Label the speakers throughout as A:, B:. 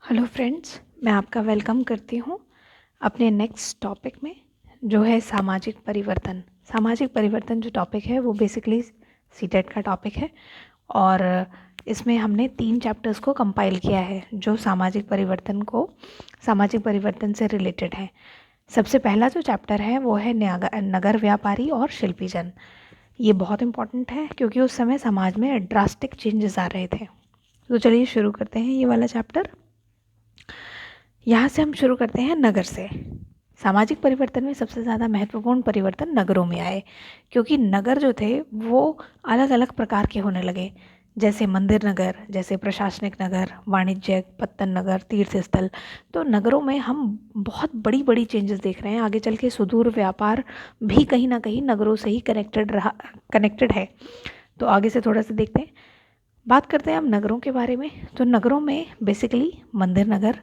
A: Hello friends, मैं आपका welcome करती हूँ अपने नेक्स्ट टॉपिक में, जो है सामाजिक परिवर्तन। सामाजिक परिवर्तन जो टॉपिक है वो बेसिकली सीटेट का टॉपिक है और इसमें हमने 3 चैप्टर्स को कंपाइल किया है जो सामाजिक परिवर्तन से रिलेटेड है। सबसे पहला जो चैप्टर है वो है नगर व्यापारी और शिल्पी जन। ये बहुत इम्पॉर्टेंट है क्योंकि उस समय समाज में ड्रास्टिक चेंजेस आ रहे थे। तो चलिए शुरू करते हैं ये वाला चैप्टर। यहाँ से हम शुरू करते हैं नगर से। सामाजिक परिवर्तन में सबसे ज़्यादा महत्वपूर्ण परिवर्तन नगरों में आए, क्योंकि नगर जो थे वो अलग अलग प्रकार के होने लगे, जैसे मंदिर नगर, जैसे प्रशासनिक नगर, वाणिज्यिक, पत्तन नगर, तीर्थ स्थल। तो नगरों में हम बहुत बड़ी बड़ी चेंजेस देख रहे हैं। आगे चल के सुदूर व्यापार भी कहीं ना कहीं नगरों से ही कनेक्टेड है। तो आगे से थोड़ा सा देखते हैं, बात करते हैं हम नगरों के बारे में। तो नगरों में बेसिकली मंदिर नगर,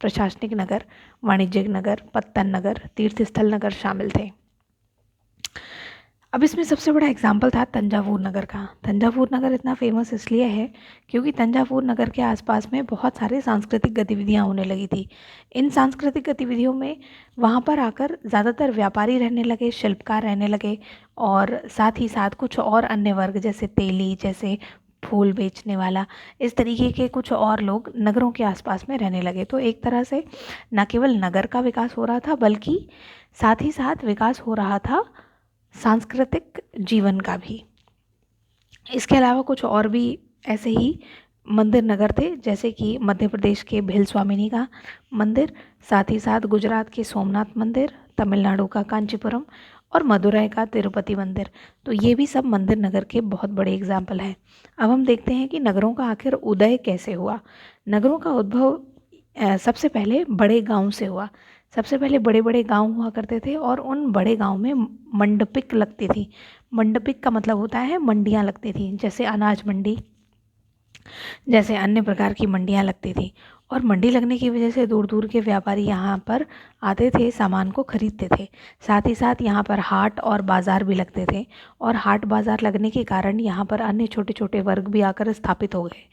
A: प्रशासनिक नगर, वाणिज्यिक नगर, पत्तन नगर, तीर्थ स्थल नगर शामिल थे। अब इसमें सबसे बड़ा एग्जाम्पल था तंजावुर नगर का। तंजावुर नगर इतना फेमस इसलिए है क्योंकि तंजावुर नगर के आसपास में बहुत सारे सांस्कृतिक गतिविधियां होने लगी थी। इन सांस्कृतिक गतिविधियों में वहाँ पर आकर ज़्यादातर व्यापारी रहने लगे, शिल्पकार रहने लगे, और साथ ही साथ कुछ और अन्य वर्ग जैसे तेली, जैसे फूल बेचने वाला, इस तरीके के कुछ और लोग नगरों के आसपास में रहने लगे। तो एक तरह से न केवल नगर का विकास हो रहा था बल्कि साथ ही साथ विकास हो रहा था सांस्कृतिक जीवन का भी। इसके अलावा कुछ और भी ऐसे ही मंदिर नगर थे, जैसे कि मध्य प्रदेश के भेल स्वामिनी का मंदिर, साथ ही साथ गुजरात के सोमनाथ मंदिर, तमिलनाडु का कांचीपुरम और मदुरई का तिरुपति मंदिर। तो ये भी सब मंदिर नगर के बहुत बड़े एग्जाम्पल हैं। अब हम देखते हैं कि नगरों का आखिर उदय कैसे हुआ। नगरों का उद्भव सबसे पहले बड़े गांव से हुआ। सबसे पहले बड़े बड़े गांव हुआ करते थे और उन बड़े गांव में मंडपिक लगती थी। मंडपिक का मतलब होता है मंडियाँ लगती थी, जैसे अनाज मंडी, जैसे अन्य प्रकार की मंडियाँ लगती थी। और मंडी लगने की वजह से दूर दूर के व्यापारी यहाँ पर आते थे, सामान को खरीदते थे। साथ ही साथ यहाँ पर हाट और बाज़ार भी लगते थे, और हाट बाज़ार लगने के कारण यहाँ पर अन्य छोटे छोटे वर्ग भी आकर स्थापित हो गए,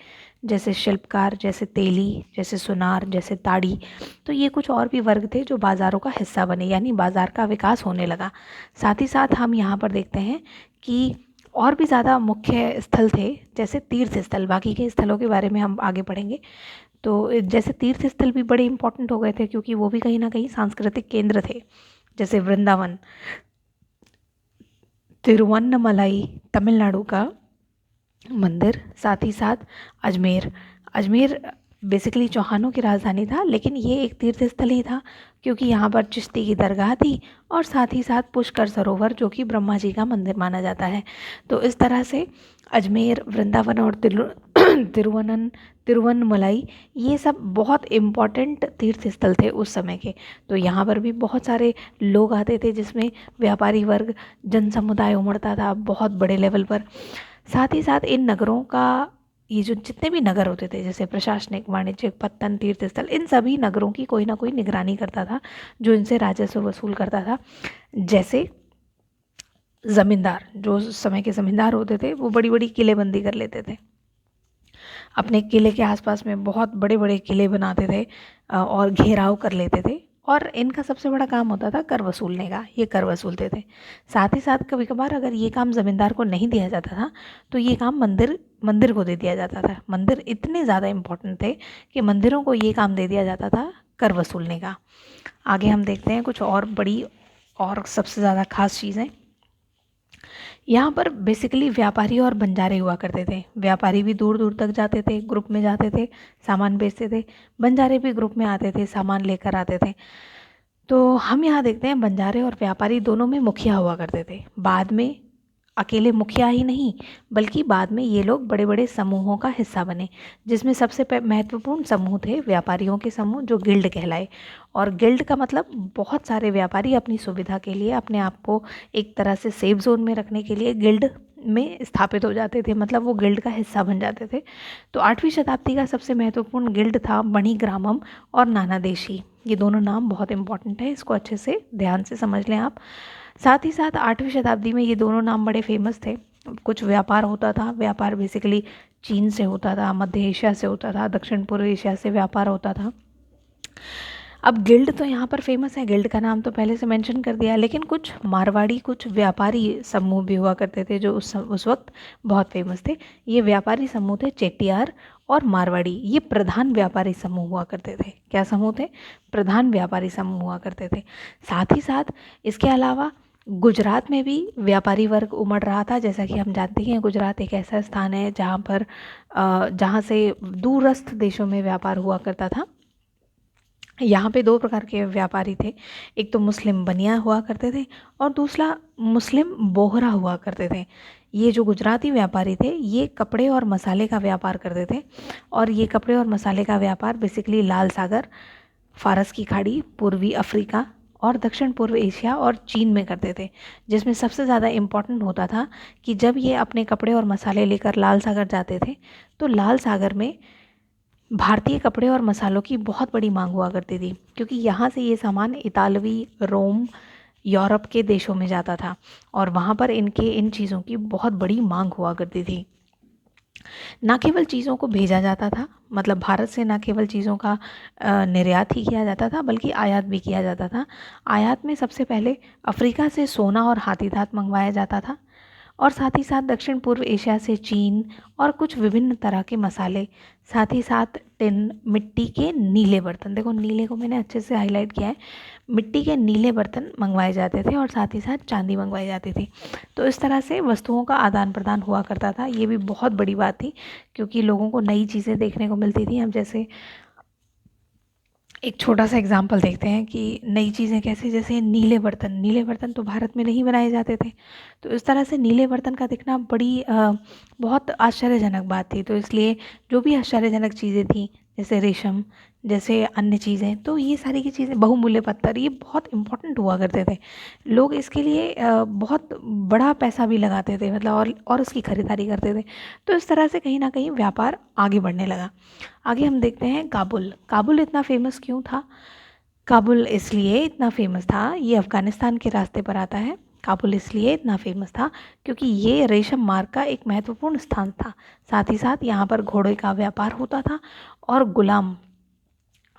A: जैसे शिल्पकार, जैसे तेली, जैसे सुनार, जैसे ताड़ी। तो ये कुछ और भी वर्ग थे जो बाज़ारों का हिस्सा बने, यानी बाज़ार का विकास होने लगा। साथ ही साथ हम यहाँ पर देखते हैं कि और भी ज़्यादा मुख्य स्थल थे, जैसे तीर्थ स्थल। बाकी के स्थलों के बारे में हम आगे पढ़ेंगे। तो जैसे तीर्थ स्थल भी बड़े इंपॉर्टेंट हो गए थे क्योंकि वो भी कहीं ना कहीं सांस्कृतिक केंद्र थे, जैसे वृंदावन, तिरुवन्नमलाई तमिलनाडु का मंदिर, साथ ही साथ अजमेर। अजमेर बेसिकली चौहानों की राजधानी था, लेकिन ये एक तीर्थ स्थल ही था क्योंकि यहाँ पर चिश्ती की दरगाह थी, और साथ ही साथ पुष्कर सरोवर, जो कि ब्रह्मा जी का मंदिर माना जाता है। तो इस तरह से अजमेर, वृंदावन और तिरुवन्नमलाई, ये सब बहुत इम्पॉर्टेंट तीर्थ स्थल थे उस समय के। तो यहाँ पर भी बहुत सारे लोग आते थे, जिसमें व्यापारी वर्ग, जन समुदाय उमड़ता था बहुत बड़े लेवल पर। साथ ही साथ इन नगरों का, ये जो जितने भी नगर होते थे, जैसे प्रशासनिक, वाणिज्यिक, पत्तन, तीर्थ स्थल, इन सभी नगरों की कोई ना कोई निगरानी करता था जो इनसे राजस्व वसूल करता था। जैसे ज़मींदार, जो उस समय के ज़मींदार होते थे, वो बड़ी बड़ी किलेबंदी कर लेते थे, अपने किले के आसपास में बहुत बड़े बड़े किले बनाते थे और घेराव कर लेते थे, और इनका सबसे बड़ा काम होता था कर वसूलने का। ये कर वसूलते थे। साथ ही साथ कभी कभार अगर ये काम ज़मींदार को नहीं दिया जाता था तो ये काम मंदिर को दे दिया जाता था। मंदिर इतने ज़्यादा इम्पोर्टेंट थे कि मंदिरों को ये काम दे दिया जाता था कर वसूलने का। आगे हम देखते हैं कुछ और बड़ी और सबसे ज़्यादा खास चीज़ें। यहाँ पर बेसिकली व्यापारी और बंजारे हुआ करते थे। व्यापारी भी दूर दूर तक जाते थे, ग्रुप में जाते थे, सामान बेचते थे। बंजारे भी ग्रुप में आते थे, सामान लेकर आते थे। तो हम यहाँ देखते हैं बंजारे और व्यापारी दोनों में मुखिया हुआ करते थे। बाद में अकेले मुखिया ही नहीं, बल्कि बाद में ये लोग बड़े बड़े समूहों का हिस्सा बने, जिसमें सबसे महत्वपूर्ण समूह थे व्यापारियों के समूह, जो गिल्ड कहलाए। और गिल्ड का मतलब बहुत सारे व्यापारी अपनी सुविधा के लिए, अपने आप को एक तरह से सेफ जोन में रखने के लिए गिल्ड में स्थापित हो जाते थे, मतलब वो गिल्ड का हिस्सा बन जाते थे। तो 8वीं शताब्दी का सबसे महत्वपूर्ण गिल्ड था मणिग्रामम और नानादेशी। ये दोनों नाम बहुत इंपॉर्टेंट है, इसको अच्छे से ध्यान से समझ लें आप। साथ ही साथ 8वीं शताब्दी में ये दोनों नाम बड़े फेमस थे। कुछ व्यापार होता था, व्यापार बेसिकली चीन से होता था, मध्य एशिया से होता था, दक्षिण पूर्व एशिया से व्यापार होता था। अब गिल्ड तो यहाँ पर फेमस है, गिल्ड का नाम तो पहले से मेंशन कर दिया, लेकिन कुछ मारवाड़ी, कुछ व्यापारी समूह भी हुआ करते थे जो उस वक्त बहुत फेमस थे। ये व्यापारी समूह थे चेट्टियार और मारवाड़ी, ये प्रधान व्यापारी समूह हुआ करते थे। क्या समूह थे? प्रधान व्यापारी समूह हुआ करते थे। साथ ही साथ इसके अलावा गुजरात में भी व्यापारी वर्ग उमड़ रहा था। जैसा कि हम जानते हैं, गुजरात एक ऐसा स्थान है जहाँ पर जहाँ से दूरस्थ देशों में व्यापार हुआ करता था। यहाँ पे दो प्रकार के व्यापारी थे, एक तो मुस्लिम बनिया हुआ करते थे और दूसरा मुस्लिम बोहरा हुआ करते थे। ये जो गुजराती व्यापारी थे ये कपड़े और मसाले का व्यापार करते थे, और ये कपड़े और मसाले का व्यापार बेसिकली लाल सागर, फारस की खाड़ी, पूर्वी अफ्रीका और दक्षिण पूर्व एशिया और चीन में करते थे। जिसमें सबसे ज़्यादा इम्पॉर्टेंट होता था कि जब ये अपने कपड़े और मसाले लेकर लाल सागर जाते थे तो लाल सागर में भारतीय कपड़े और मसालों की बहुत बड़ी मांग हुआ करती थी, क्योंकि यहाँ से ये सामान इतालवी, रोम, यूरोप के देशों में जाता था और वहाँ पर इन चीज़ों की बहुत बड़ी मांग हुआ करती थी। ना केवल चीज़ों को भेजा जाता था, मतलब भारत से ना केवल चीज़ों का निर्यात ही किया जाता था बल्कि आयात भी किया जाता था। आयात में सबसे पहले अफ्रीका से सोना और हाथी दांत मंगवाया जाता था, और साथ ही साथ दक्षिण पूर्व एशिया से चीन और कुछ विभिन्न तरह के मसाले, साथ ही साथ टिन, मिट्टी के नीले बर्तन, देखो नीले को मैंने अच्छे से हाईलाइट किया है, मिट्टी के नीले बर्तन मंगवाए जाते थे और साथ ही साथ चांदी मंगवाई जाती थी। तो इस तरह से वस्तुओं का आदान प्रदान हुआ करता था। ये भी बहुत बड़ी बात थी क्योंकि लोगों को नई चीज़ें देखने को मिलती थी। हम जैसे एक छोटा सा एग्जाम्पल देखते हैं कि नई चीज़ें कैसे, जैसे नीले बर्तन तो भारत में नहीं बनाए जाते थे, तो इस तरह से नीले बर्तन का दिखना बहुत आश्चर्यजनक बात थी। तो इसलिए जो भी आश्चर्यजनक चीज़ें थी, जैसे रेशम, जैसे अन्य चीज़ें, तो ये सारी की चीज़ें, बहुमूल्य पत्थर, ये बहुत इम्पोर्टेंट हुआ करते थे। लोग इसके लिए बहुत बड़ा पैसा भी लगाते थे, मतलब और उसकी खरीदारी करते थे। तो इस तरह से कहीं ना कहीं व्यापार आगे बढ़ने लगा। आगे हम देखते हैं काबुल। काबुल इतना फेमस क्यों था? काबुल इसलिए इतना फेमस था, ये अफ़गानिस्तान के रास्ते पर आता है। काबुल इसलिए इतना फेमस था क्योंकि ये रेशम मार्ग का एक महत्वपूर्ण स्थान था। साथ ही साथ यहाँ पर घोड़े का व्यापार होता था और गुलाम,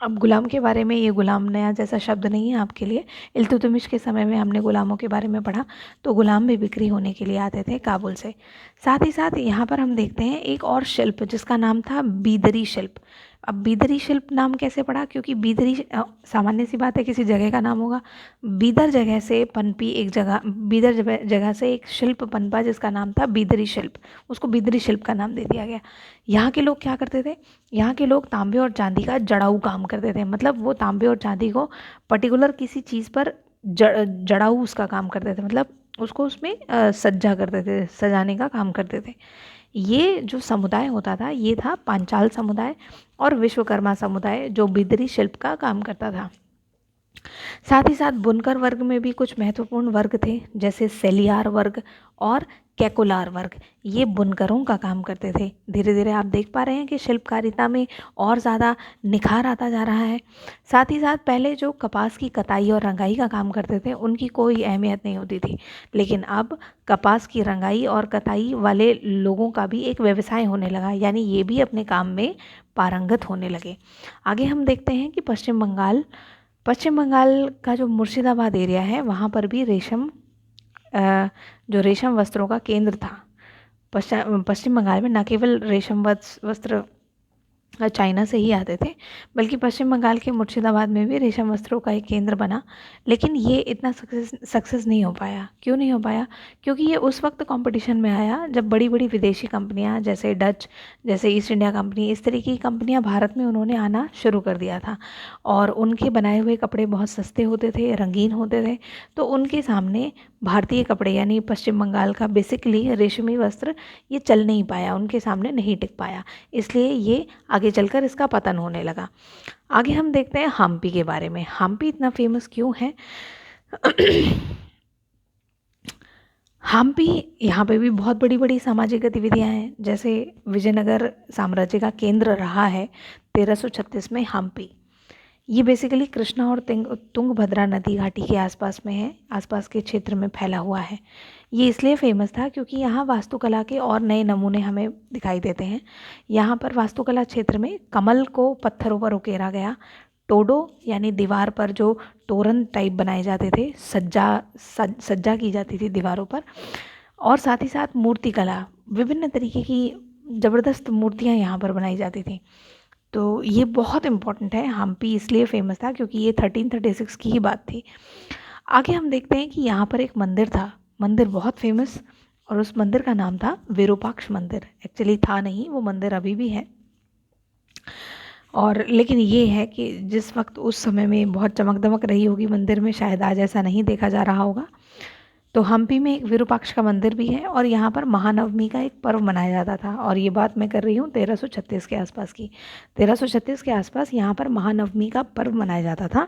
A: अब गुलाम के बारे में, ये गुलाम नया जैसा शब्द नहीं है आपके लिए, इल्तुतमिश के समय में हमने गुलामों के बारे में पढ़ा, तो गुलाम भी बिक्री होने के लिए आते थे काबुल से। साथ ही साथ यहाँ पर हम देखते हैं एक और शिल्प जिसका नाम था बीदरी शिल्प। अब बीदरी शिल्प नाम कैसे पड़ा? क्योंकि बीदरी सामान्य सी बात है, किसी जगह का नाम होगा। बीदर जगह से पनपी एक जगह, बीदर जगह से एक शिल्प पनपा जिसका नाम था बीदरी शिल्प, उसको बीदरी शिल्प का नाम दे दिया गया। यहाँ के लोग क्या करते थे? यहाँ के लोग तांबे और चांदी का जड़ाऊ काम करते थे, मतलब वो तांबे और चांदी को पर्टिकुलर किसी चीज़ पर जड़ाऊ उसका काम करते थे, मतलब उसको उसमें सज्जा करते थे, सजाने का काम करते थे। ये जो समुदाय होता था ये था पांचाल समुदाय और विश्वकर्मा समुदाय जो बिदरी शिल्प का काम करता था। साथ ही साथ बुनकर वर्ग में भी कुछ महत्वपूर्ण वर्ग थे, जैसे सेलियार वर्ग और कैकुलार वर्ग, ये बुनकरों का काम करते थे। धीरे धीरे आप देख पा रहे हैं कि शिल्पकारिता में और ज़्यादा निखार आता जा रहा है। साथ ही साथ पहले जो कपास की कताई और रंगाई का काम करते थे उनकी कोई अहमियत नहीं होती थी, लेकिन अब कपास की रंगाई और कताई वाले लोगों का भी एक व्यवसाय होने लगा, यानी ये भी अपने काम में पारंगत होने लगे। आगे हम देखते हैं कि पश्चिम बंगाल का जो मुर्शिदाबाद एरिया है वहाँ पर भी जो रेशम वस्त्रों का केंद्र था। पश्चिम बंगाल में न केवल रेशम वस्त्र चाइना से ही आते थे, बल्कि पश्चिम बंगाल के मुर्शिदाबाद में भी रेशम वस्त्रों का एक केंद्र बना, लेकिन ये इतना सक्सेस नहीं हो पाया। क्यों नहीं हो पाया? क्योंकि ये उस वक्त कंपटीशन में आया जब बड़ी बड़ी विदेशी कंपनियां जैसे डच, जैसे ईस्ट इंडिया कंपनी, इस तरीके की कंपनियां भारत में उन्होंने आना शुरू कर दिया था, और उनके बनाए हुए कपड़े बहुत सस्ते होते थे, रंगीन होते थे, तो उनके सामने भारतीय कपड़े यानी पश्चिम बंगाल का बेसिकली रेशमी वस्त्र ये चल नहीं पाया, उनके सामने नहीं टिक पाया, इसलिए ये आगे चलकर इसका पतन होने लगा। आगे हम देखते हैं हम्पी के बारे में। हम्पी इतना फेमस क्यों है? हम्पी, यहाँ पे भी बहुत बड़ी बड़ी सामाजिक गतिविधियाँ हैं, जैसे विजयनगर साम्राज्य का केंद्र रहा है 1336 में हम्पी। ये बेसिकली कृष्णा और तुंगभद्रा नदी घाटी के आसपास में है, आसपास के क्षेत्र में फैला हुआ है। ये इसलिए फेमस था क्योंकि यहाँ वास्तुकला के और नए नमूने हमें दिखाई देते हैं। यहाँ पर वास्तुकला क्षेत्र में कमल को पत्थरों पर उकेरा गया, टोडो यानी दीवार पर जो तोरण टाइप बनाए जाते थे, सज्जा की जाती थी दीवारों पर, और साथ ही साथ मूर्तिकला, विभिन्न तरीके की ज़बरदस्त मूर्तियाँ यहाँ पर बनाई जाती थी। तो ये बहुत इम्पोर्टेंट है। हम्पी इसलिए फेमस था क्योंकि ये 1336 की ही बात थी। आगे हम देखते हैं कि यहाँ पर एक मंदिर था, मंदिर बहुत फेमस, और उस मंदिर का नाम था विरूपाक्ष मंदिर। एक्चुअली था नहीं, वो मंदिर अभी भी है। और लेकिन ये है कि जिस वक्त उस समय में बहुत चमक दमक रही होगी मंदिर में, शायद आज ऐसा नहीं देखा जा रहा होगा। तो हम्पी में एक विरूपाक्ष का मंदिर भी है और यहाँ पर महानवमी का एक पर्व मनाया जाता था। और ये बात मैं कर रही हूँ 1336 के आसपास की। 1336 के आसपास यहाँ पर महानवमी का पर्व मनाया जाता था।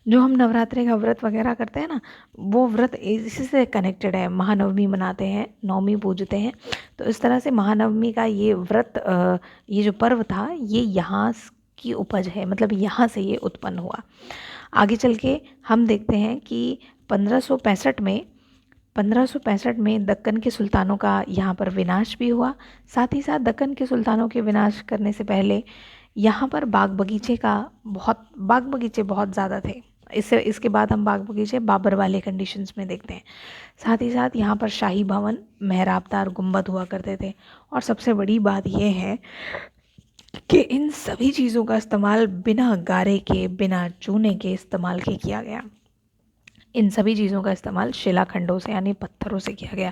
A: जो हम नवरात्रि का व्रत वगैरह करते हैं ना, वो व्रत इसी से कनेक्टेड है। महानवमी मनाते हैं, नवमी पूजते हैं, तो इस तरह से महानवमी का ये व्रत, ये जो पर्व था, ये यहाँ की उपज है, मतलब यहाँ से ये उत्पन्न हुआ। आगे चल के हम देखते हैं कि 1565 में दक्कन के सुल्तानों का यहाँ पर विनाश भी हुआ। साथ ही साथ दक्कन के सुल्तानों के विनाश करने से पहले यहाँ पर बाग बगीचे बहुत ज़्यादा थे। इसके बाद हम बाग बगीचे बाबर वाले कंडीशंस में देखते हैं। साथ ही साथ यहाँ पर शाही भवन, मेहराबदार गुंबद हुआ करते थे। और सबसे बड़ी बात यह है कि इन सभी चीज़ों का इस्तेमाल बिना गारे के, बिना चूने के इस्तेमाल के किया गया। इन सभी चीज़ों का इस्तेमाल शिलाखंडों से यानी पत्थरों से किया गया।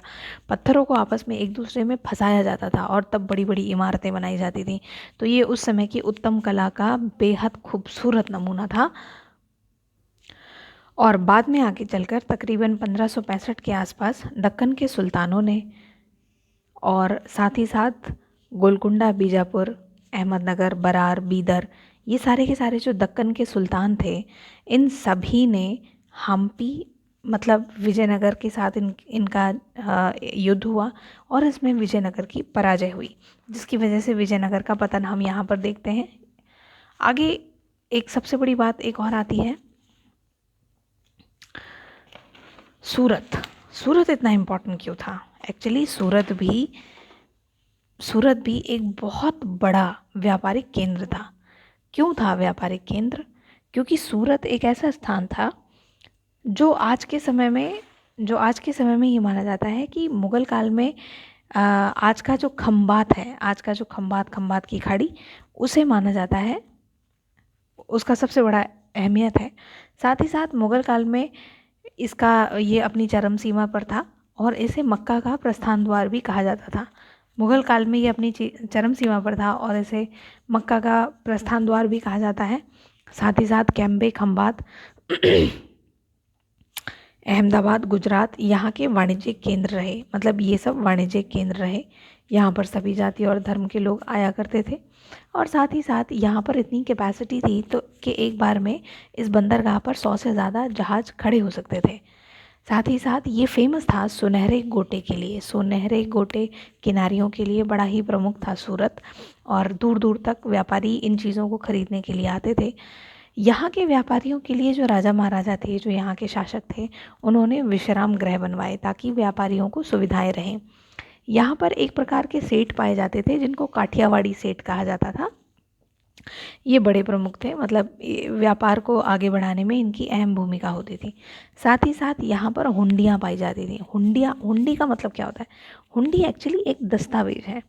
A: पत्थरों को आपस में एक दूसरे में फंसाया जाता था और तब बड़ी बड़ी इमारतें बनाई जाती थी। तो ये उस समय की उत्तम कला का बेहद खूबसूरत नमूना था। और बाद में आगे चलकर तकरीबन 1565 के आसपास दक्कन के सुल्तानों ने, और साथ ही साथ गोलकुंडा, बीजापुर, अहमदनगर, बरार, बीदर, ये सारे के सारे जो दक्कन के सुल्तान थे, इन सभी ने हम्पी, मतलब विजयनगर के साथ इनका युद्ध हुआ और इसमें विजयनगर की पराजय हुई, जिसकी वजह से विजयनगर का पतन हम यहाँ पर देखते हैं। आगे एक सबसे बड़ी बात एक और आती है, सूरत इतना इम्पोर्टेंट क्यों था? एक्चुअली सूरत भी एक बहुत बड़ा व्यापारिक केंद्र था। क्यों था व्यापारिक केंद्र? क्योंकि सूरत एक ऐसा स्थान था जो आज के समय में ये माना जाता है कि मुग़ल काल में आज का जो खंबात की खाड़ी, उसे माना जाता है, उसका सबसे बड़ा अहमियत है। साथ ही साथ मुग़ल काल में इसका ये अपनी चरम सीमा पर था और इसे मक्का का प्रस्थान द्वार भी कहा जाता था। मुग़ल काल में ये अपनी चरम सीमा पर था और इसे मक्का का प्रस्थान द्वार भी कहा जाता है। साथ ही साथ कैम्बे, खंबात, अहमदाबाद, गुजरात यहाँ के वाणिज्यिक केंद्र रहे। मतलब ये सब वाणिज्यिक केंद्र रहे। यहाँ पर सभी जाति और धर्म के लोग आया करते थे। और साथ ही साथ यहाँ पर इतनी कैपेसिटी थी तो कि एक बार में इस बंदरगाह पर 100 से ज़्यादा जहाज़ खड़े हो सकते थे। साथ ही साथ ये फेमस था सुनहरे गोटे के लिए। सुनहरे गोटे किनारियों के लिए बड़ा ही प्रमुख था सूरत, और दूर दूर तक व्यापारी इन चीज़ों को खरीदने के लिए आते थे। यहाँ के व्यापारियों के लिए जो राजा महाराजा थे, जो यहाँ के शासक थे, उन्होंने विश्राम गृह बनवाए ताकि व्यापारियों को सुविधाएं रहें। यहाँ पर एक प्रकार के सेठ पाए जाते थे जिनको काठियावाड़ी सेठ कहा जाता था। ये बड़े प्रमुख थे, मतलब व्यापार को आगे बढ़ाने में इनकी अहम भूमिका होती थी। साथ ही साथ यहाँ पर हुंडियाँ पाई जाती थी। हुंडी का मतलब क्या होता है? हुंडी एक्चुअली एक दस्तावेज है।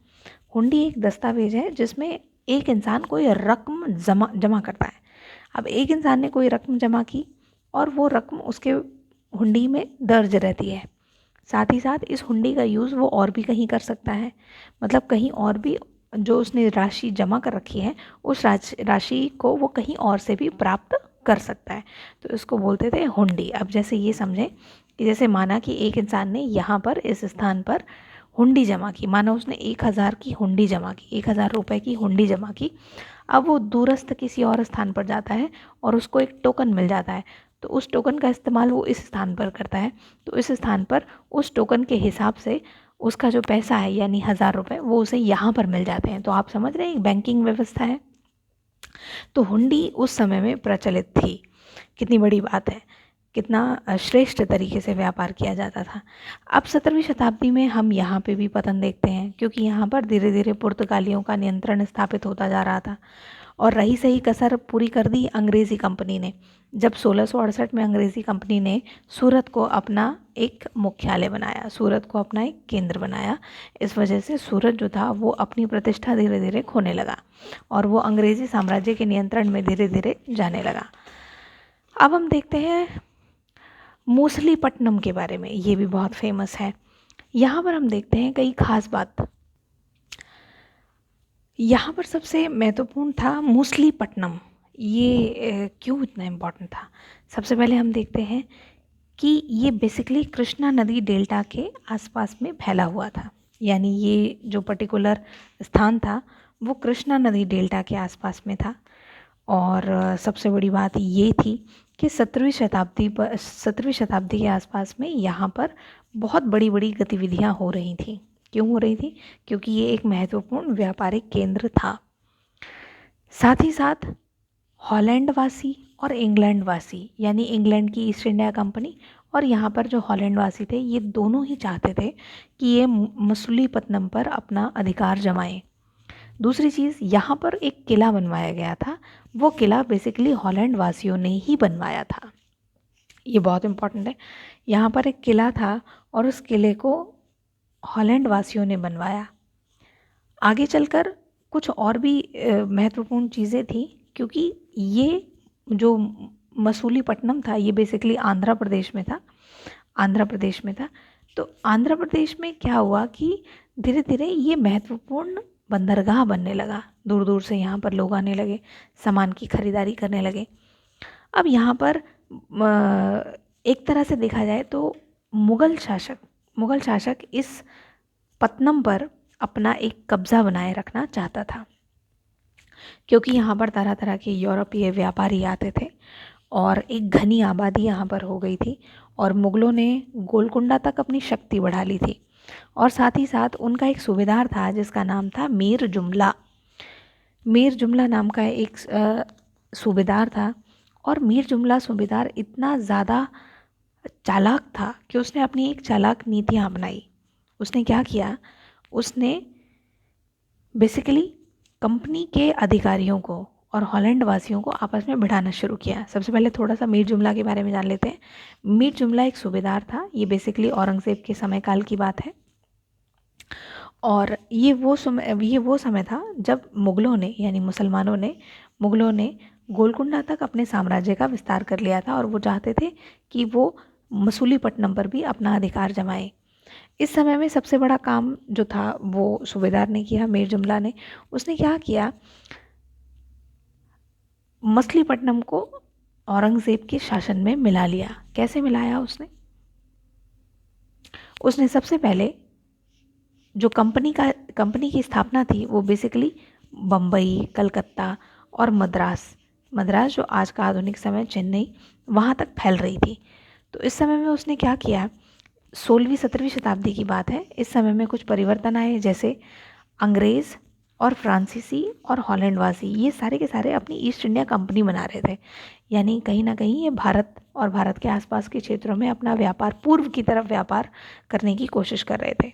A: हुंडी एक दस्तावेज है जिसमें एक इंसान कोई रकम जमा करता है। अब एक इंसान ने कोई रकम जमा की और वो रकम उसके हुंडी में दर्ज रहती है। साथ ही साथ इस हुंडी का यूज़ वो और भी कहीं कर सकता है, मतलब कहीं और भी जो उसने राशि जमा कर रखी है, उस राशि को वो कहीं और से भी प्राप्त कर सकता है। तो इसको बोलते थे हुंडी। अब जैसे ये समझें कि जैसे माना कि एक इंसान ने यहाँ पर इस स्थान पर हुंडी जमा की, माना उसने 1000 की हुंडी जमा की, 1000 रुपये की हुंडी जमा की। अब वो दूरस्थ किसी और स्थान पर जाता है और उसको एक टोकन मिल जाता है, तो उस टोकन का इस्तेमाल वो इस स्थान पर करता है। तो इस स्थान पर उस टोकन के हिसाब से उसका जो पैसा है यानी 1000 रुपये, वो उसे यहाँ पर मिल जाते हैं। तो आप समझ रहे हैं, एक बैंकिंग व्यवस्था है। तो हुंडी उस समय में प्रचलित थी। कितनी बड़ी बात है, कितना श्रेष्ठ तरीके से व्यापार किया जाता था। अब 17वीं शताब्दी में हम यहाँ पे भी पतन देखते हैं, क्योंकि यहाँ पर धीरे धीरे पुर्तगालियों का नियंत्रण स्थापित होता जा रहा था और रही सही कसर पूरी कर दी अंग्रेज़ी कंपनी ने, जब 1668 में अंग्रेज़ी कंपनी ने सूरत को अपना एक मुख्यालय बनाया, सूरत को अपना एक केंद्र बनाया। इस वजह से सूरत जो था वो अपनी प्रतिष्ठा धीरे धीरे खोने लगा और वो अंग्रेज़ी साम्राज्य के नियंत्रण में धीरे धीरे जाने लगा। अब हम देखते हैं मूसलीपट्टनम के बारे में, ये भी बहुत फेमस है। यहाँ पर हम देखते हैं कई खास बात। यहाँ पर सबसे महत्वपूर्ण था मूसलीपट्टनम। ये क्यों इतना इम्पोर्टेंट था? सबसे पहले हम देखते हैं कि ये बेसिकली कृष्णा नदी डेल्टा के आसपास में फैला हुआ था, यानी ये जो पर्टिकुलर स्थान था वो कृष्णा नदी डेल्टा के आसपास में था। और सबसे बड़ी बात ये थी कि 17वीं शताब्दी के आसपास में यहाँ पर बहुत बड़ी बड़ी गतिविधियाँ हो रही थी। क्यों हो रही थी? क्योंकि ये एक महत्वपूर्ण व्यापारिक केंद्र था। साथ ही साथ हॉलैंड वासी और इंग्लैंड वासी, यानी इंग्लैंड की ईस्ट इंडिया कंपनी और यहाँ पर जो हॉलैंड वासी थे, ये दोनों ही चाहते थे कि ये मसूलीपट्टनम पर अपना अधिकार जमाएं। दूसरी चीज़, यहाँ पर एक किला बनवाया गया था, वो किला बेसिकली हॉलैंड वासियों ने ही बनवाया था। ये बहुत इम्पोर्टेंट है। यहाँ पर एक किला था और उस किले को हॉलैंड वासियों ने बनवाया। आगे चलकर कुछ और भी महत्वपूर्ण चीज़ें थी, क्योंकि ये जो मसूलीपट्टनम था ये बेसिकली आंध्र प्रदेश में था। तो आंध्र प्रदेश में क्या हुआ कि धीरे धीरे ये महत्वपूर्ण बंदरगाह बनने लगा। दूर दूर से यहाँ पर लोग आने लगे, सामान की खरीदारी करने लगे। अब यहाँ पर एक तरह से देखा जाए तो मुग़ल शासक इस पत्तनम पर अपना एक कब्ज़ा बनाए रखना चाहता था, क्योंकि यहाँ पर तरह तरह के यूरोपीय व्यापारी आते थे और एक घनी आबादी यहाँ पर हो गई थी और मुग़लों ने गोलकुंडा तक अपनी शक्ति बढ़ा ली थी। और साथ ही साथ उनका एक सूबेदार था जिसका नाम था मीर जुमला नाम का एक सूबेदार था। और मीर जुमला सूबेदार इतना ज़्यादा चालाक था कि उसने अपनी एक चालाक नीतियाँ अपनाई। उसने क्या किया? उसने बेसिकली कंपनी के अधिकारियों को और हॉलैंड वासियों को आपस में भिड़ाना शुरू किया। सबसे पहले थोड़ा सा मीर जुमला के बारे में जान लेते हैं। मीर जुमला एक सूबेदार था। ये बेसिकली औरंगज़ेब के समय काल की बात है और ये वो समय था जब मुग़लों ने, यानी मुग़लों ने गोलकुंडा तक अपने साम्राज्य का विस्तार कर लिया था और वो चाहते थे कि वो मसूलीपट्टनम पर भी अपना अधिकार जमाएं। इस समय में सबसे बड़ा काम जो था वो सूबेदार ने किया, मीर जुमला ने। उसने क्या किया? मछलीपट्टनम को औरंगज़ेब के शासन में मिला लिया। कैसे मिलाया उसने सबसे पहले जो कंपनी की स्थापना थी वो बेसिकली बम्बई, कलकत्ता और मद्रास जो आज का आधुनिक समय चेन्नई, वहाँ तक फैल रही थी। तो इस समय में उसने क्या किया? 17वीं शताब्दी की बात है। इस समय में कुछ परिवर्तन आए, जैसे अंग्रेज़ और फ्रांसीसी और हॉलैंडवासी ये सारे के सारे अपनी ईस्ट इंडिया कंपनी बना रहे थे, यानी कहीं ना कहीं ये भारत और भारत के आसपास के क्षेत्रों में अपना व्यापार, पूर्व की तरफ व्यापार करने की कोशिश कर रहे थे।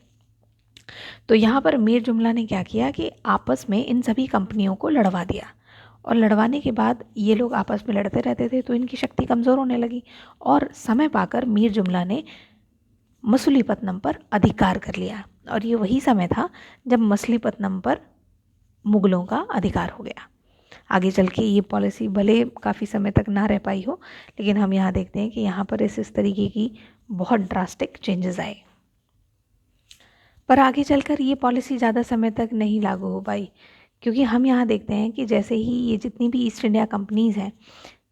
A: तो यहाँ पर मीर जुमला ने क्या किया कि आपस में इन सभी कंपनियों को लड़वा दिया और लड़वाने के बाद ये लोग आपस में लड़ते रहते थे तो इनकी शक्ति कमज़ोर होने लगी और समय पाकर मीर जुमला ने मसूलीपट्टनम पर अधिकार कर लिया। और ये वही समय था जब मछलीपट्टनम पर मुग़लों का अधिकार हो गया। आगे चल के ये पॉलिसी भले काफ़ी समय तक ना रह पाई हो, लेकिन हम यहाँ देखते हैं कि यहाँ पर इस तरीके की बहुत ड्रास्टिक चेंजेस आए। पर आगे चलकर ये पॉलिसी ज़्यादा समय तक नहीं लागू हो पाई, क्योंकि हम यहाँ देखते हैं कि जैसे ही ये जितनी भी ईस्ट इंडिया कंपनीज़ हैं,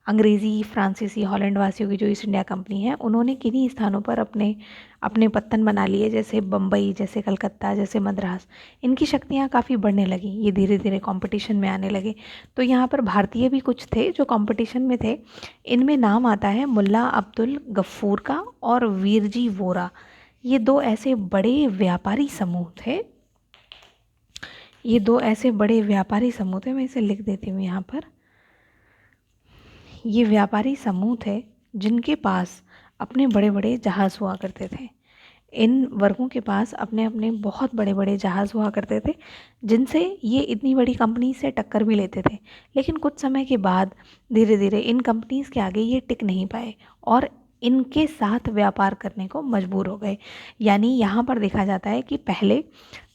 A: अंग्रेज़ी, फ्रांसीसी, हॉलैंड वासियों की जो ईस्ट इंडिया कंपनी है, उन्होंने किन्हीं स्थानों पर अपने पत्तन बना लिए, जैसे बम्बई, जैसे कलकत्ता, जैसे मद्रास। इनकी शक्तियाँ काफ़ी बढ़ने लगीं, ये धीरे धीरे कंपटीशन में आने लगे। तो यहाँ पर भारतीय भी कुछ थे जो कंपटीशन में थे। इनमें नाम आता है मुल्ला अब्दुल गफ़ूर का और वीरजी वोरा। ये दो ऐसे बड़े व्यापारी समूह थे, मैं इसे लिख देती हूँ यहाँ पर। ये व्यापारी समूह थे जिनके पास अपने बड़े बड़े जहाज़ हुआ करते थे। इन वर्गों के पास अपने अपने बहुत बड़े बड़े जहाज़ हुआ करते थे, जिनसे ये इतनी बड़ी कंपनी से टक्कर भी लेते थे। लेकिन कुछ समय के बाद धीरे धीरे इन कंपनीज़ के आगे ये टिक नहीं पाए और इनके साथ व्यापार करने को मजबूर हो गए। यानी यहाँ पर देखा जाता है कि पहले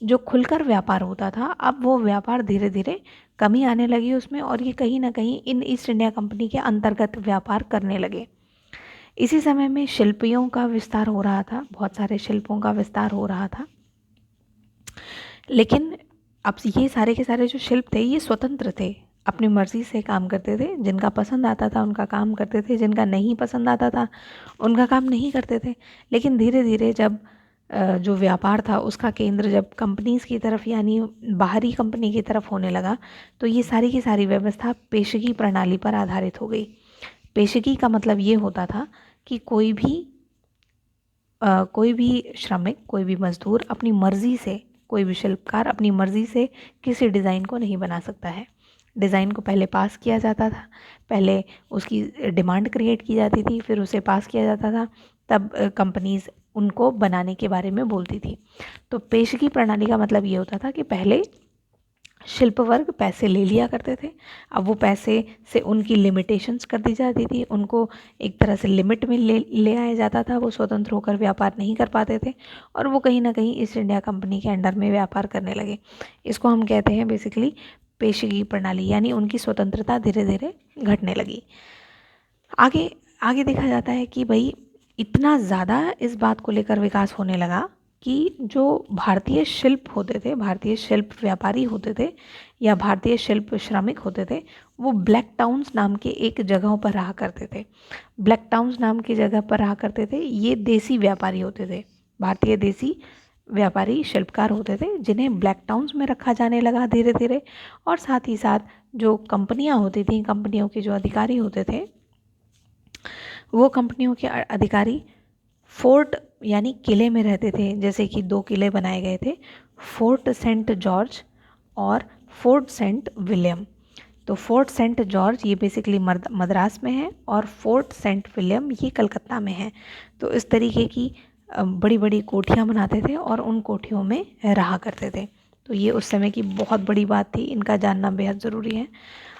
A: जो खुलकर व्यापार होता था, अब वो व्यापार धीरे धीरे कमी आने लगी उसमें, और ये कहीं ना कहीं इन ईस्ट इंडिया कंपनी के अंतर्गत व्यापार करने लगे। इसी समय में शिल्पियों का विस्तार हो रहा था, बहुत सारे शिल्पों का विस्तार हो रहा था। लेकिन अब ये सारे के सारे जो शिल्प थे ये स्वतंत्र थे, अपनी मर्ज़ी से काम करते थे। जिनका पसंद आता था उनका काम करते थे, जिनका नहीं पसंद आता था उनका काम नहीं करते थे। लेकिन धीरे धीरे जब जो व्यापार था उसका केंद्र जब कंपनीज़ की तरफ यानी बाहरी कंपनी की तरफ होने लगा, तो ये सारी की सारी व्यवस्था पेशगी प्रणाली पर आधारित हो गई। पेशगी का मतलब ये होता था कि कोई भी श्रमिक, कोई भी मज़दूर अपनी मर्ज़ी से, कोई भी शिल्पकार अपनी मर्ज़ी से किसी डिज़ाइन को नहीं बना सकता है। डिज़ाइन को पहले पास किया जाता था, पहले उसकी डिमांड क्रिएट की जाती थी, फिर उसे पास किया जाता था, तब कंपनीज़ उनको बनाने के बारे में बोलती थी। तो पेशगी प्रणाली का मतलब ये होता था कि पहले शिल्प वर्ग पैसे ले लिया करते थे, अब वो पैसे से उनकी लिमिटेशंस कर दी जाती थी, उनको एक तरह से लिमिट में ले आया जाता था। वो स्वतंत्र होकर व्यापार नहीं कर पाते थे और वो कहीं ना कहीं ईस्ट इंडिया कंपनी के अंडर में व्यापार करने लगे। इसको हम कहते हैं बेसिकली पेशगी प्रणाली, यानी उनकी स्वतंत्रता धीरे धीरे घटने लगी। आगे आगे देखा जाता है कि भाई इतना ज़्यादा इस बात को लेकर विकास होने लगा कि जो भारतीय शिल्प होते थे, भारतीय शिल्प व्यापारी होते थे या भारतीय शिल्प श्रमिक होते थे, वो ब्लैक टाउन्स नाम के एक जगहों पर रहा करते थे। ब्लैक टाउन्स नाम की जगह पर रहा करते थे। ये देसी व्यापारी होते थे, भारतीय देसी व्यापारी शिल्पकार होते थे, जिन्हें ब्लैक टाउन्स में रखा जाने लगा धीरे धीरे। और साथ ही साथ जो कंपनियां होती थी, कंपनियों के जो अधिकारी होते थे, वो कंपनियों के अधिकारी फोर्ट यानी किले में रहते थे। जैसे कि 2 किले बनाए गए थे, फोर्ट सेंट जॉर्ज और फोर्ट सेंट विलियम। तो फोर्ट सेंट जॉर्ज ये बेसिकली मद्रास में है और फोर्ट सेंट विलियम ये कलकत्ता में है। तो इस तरीके की बड़ी बड़ी कोठियाँ बनाते थे और उन कोठियों में रहा करते थे। तो ये उस समय की बहुत बड़ी बात थी, इनका जानना बेहद ज़रूरी है।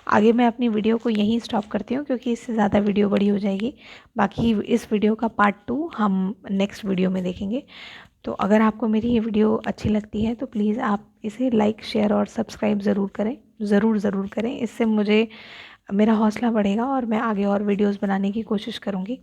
A: आगे मैं अपनी वीडियो को यहीं स्टॉप करती हूँ क्योंकि इससे ज़्यादा वीडियो बड़ी हो जाएगी। बाकी इस वीडियो का पार्ट 2 हम नेक्स्ट वीडियो में देखेंगे। तो अगर आपको मेरी ये वीडियो अच्छी लगती है तो प्लीज़ आप इसे लाइक, शेयर और सब्सक्राइब ज़रूर करें, ज़रूर करें। इससे मुझे मेरा हौसला बढ़ेगा और मैं आगे और वीडियोस बनाने की कोशिश करूँगी।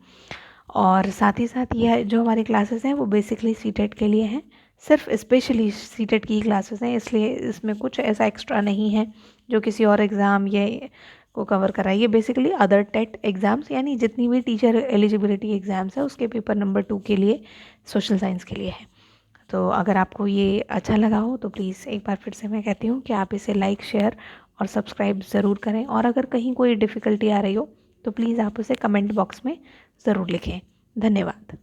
A: और साथ ही साथ यह जो हमारी क्लासेस हैं वो बेसिकली सीटेट के लिए हैं, सिर्फ स्पेशली सीटेट की क्लासेस हैं, इसलिए इसमें कुछ ऐसा एक्स्ट्रा नहीं है जो किसी और एग्ज़ाम ये को कवर कराए। ये बेसिकली अदर टेट एग्ज़ाम्स यानी जितनी भी टीचर एलिजिबिलिटी एग्ज़ाम्स है उसके पेपर नंबर 2 के लिए, सोशल साइंस के लिए है। तो अगर आपको ये अच्छा लगा हो तो प्लीज़ एक बार फिर से मैं कहती हूँ कि आप इसे लाइक, शेयर और सब्सक्राइब ज़रूर करें। और अगर कहीं कोई डिफ़िकल्टी आ रही हो तो प्लीज़ आप उसे कमेंट बॉक्स में ज़रूर लिखें। धन्यवाद।